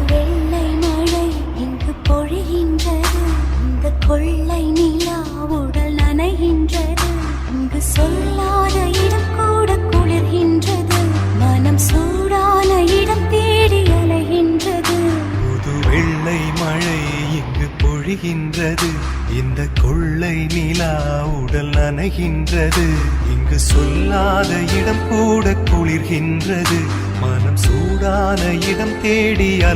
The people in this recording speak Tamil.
வெள்ளை மழை இங்கு பொழிகின்றது. இந்த கொள்ளை நிலா உடல் நனைகின்றது. இங்கு சொல்லாத இடம் கூட குளிர்கின்றது. மனம் சூடான இடம் தேடி அலைகின்றது. புது வெள்ளை மழை இங்கு பொழிகின்றது. இந்த கொள்ளை நிலா உடல் நனைகின்றது. இங்கு சொல்லாத இடம் கூட குளிர்கின்றது. மனம் சூடான இடம் தேடி அலை